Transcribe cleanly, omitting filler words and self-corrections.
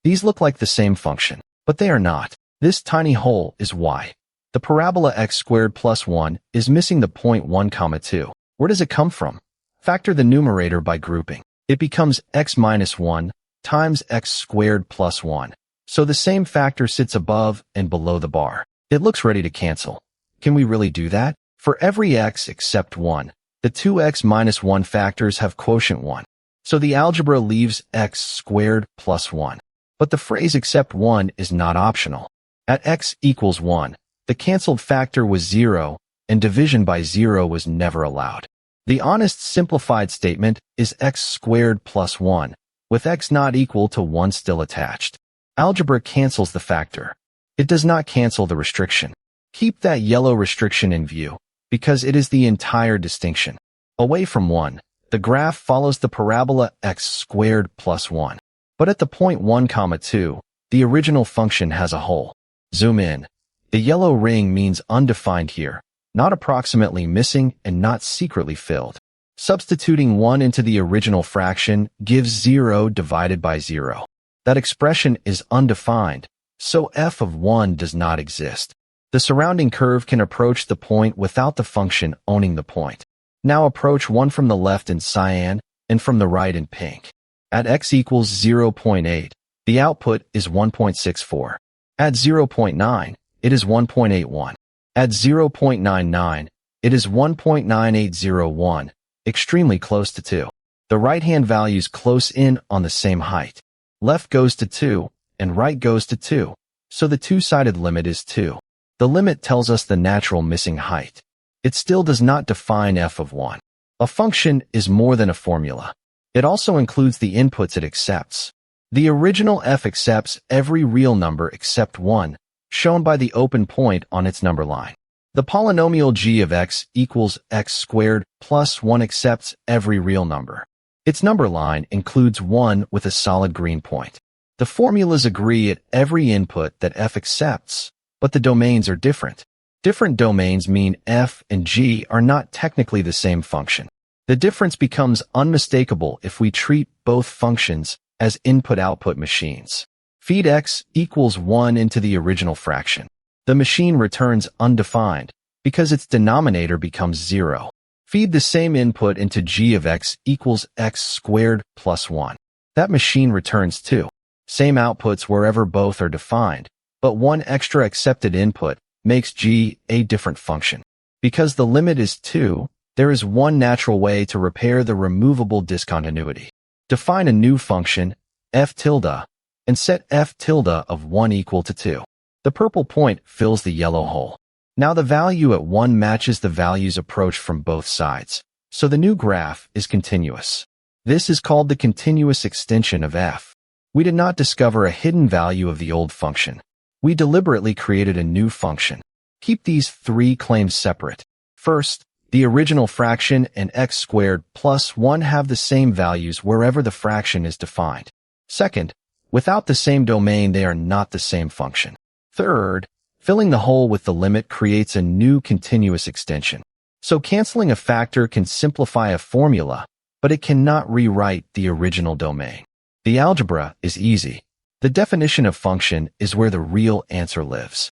These look like the same function, but they are not. This tiny hole is y. The parabola x squared plus 1 is missing the point 1, 2. Where does it come from? Factor the numerator by grouping. It becomes x minus 1 times x squared plus 1. So the same factor sits above and below the bar. It looks ready to cancel. Can we really do that? For every x except 1, the 2x minus 1 factors have quotient 1. So the algebra leaves x squared plus 1. But the phrase except 1 is not optional. At x equals 1, the canceled factor was 0, and division by 0 was never allowed. The honest simplified statement is x squared plus 1, with x not equal to 1 still attached. Algebra cancels the factor. It does not cancel the restriction. Keep that yellow restriction in view, because it is the entire distinction. Away from 1, the graph follows the parabola x squared plus 1. But at the point 1, 2, the original function has a hole. Zoom in. The yellow ring means undefined here, not approximately missing and not secretly filled. Substituting 1 into the original fraction gives 0 divided by 0. That expression is undefined, so f of 1 does not exist. The surrounding curve can approach the point without the function owning the point. Now approach 1 from the left in cyan and from the right in pink. At x equals 0.8, the output is 1.64. At 0.9, it is 1.81. At 0.99, it is 1.9801, extremely close to 2. The right-hand values close in on the same height. Left goes to 2, and right goes to 2, so the two-sided limit is 2. The limit tells us the natural missing height. It still does not define f of 1. A function is more than a formula. It also includes the inputs it accepts. The original f accepts every real number except 1, shown by the open point on its number line. The polynomial g of x equals x squared plus 1 accepts every real number. Its number line includes 1 with a solid green point. The formulas agree at every input that f accepts, but the domains are different. Different domains mean f and g are not technically the same function. The difference becomes unmistakable if we treat both functions as input-output machines. Feed x equals 1 into the original fraction. The machine returns undefined because its denominator becomes 0. Feed the same input into g of x equals x squared plus 1. That machine returns 2. Same outputs wherever both are defined, but one extra accepted input makes g a different function. Because the limit is 2, there is one natural way to repair the removable discontinuity. Define a new function, f tilde, and set f tilde of 1 equal to 2. The purple point fills the yellow hole. Now the value at 1 matches the values approached from both sides, so the new graph is continuous. This is called the continuous extension of f. We did not discover a hidden value of the old function. We deliberately created a new function. Keep these three claims separate. First, the original fraction and x squared plus 1 have the same values wherever the fraction is defined. Second, without the same domain, they are not the same function. Third, filling the hole with the limit creates a new continuous extension. So canceling a factor can simplify a formula, but it cannot rewrite the original domain. The algebra is easy. The definition of function is where the real answer lives.